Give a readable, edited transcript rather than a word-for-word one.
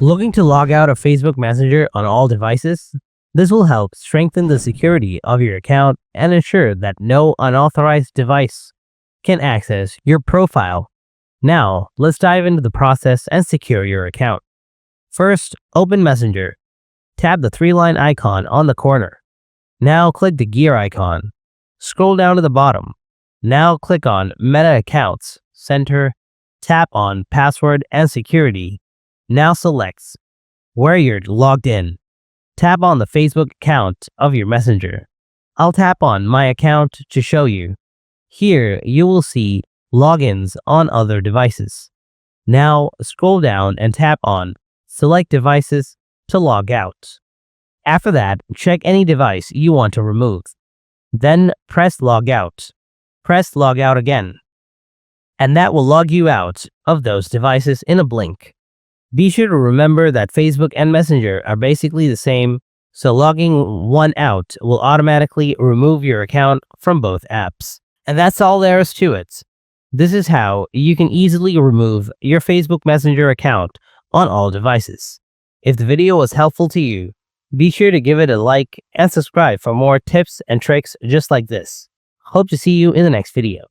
Looking to log out of Facebook Messenger on all devices? This will help strengthen the security of your account and ensure that no unauthorized device can access your profile. Now, let's dive into the process and secure your account. First, open Messenger. Tap the three-line icon on the corner. Now click the gear icon. Scroll down to the bottom. Now click on Meta Accounts, Center. Tap on Password and Security. Now select where you're logged in. Tap on the Facebook account of your Messenger. I'll tap on My Account to show you. Here, you will see logins on other devices. Now, scroll down and tap on Select Devices to log out. After that, check any device you want to remove. Then press Log Out. Press Log Out again. And that will log you out of those devices in a blink. Be sure to remember that Facebook and Messenger are basically the same, so logging one out will automatically remove your account from both apps. And that's all there is to it. This is how you can easily remove your Facebook Messenger account on all devices. If the video was helpful to you, be sure to give it a like and subscribe for more tips and tricks just like this. Hope to see you in the next video.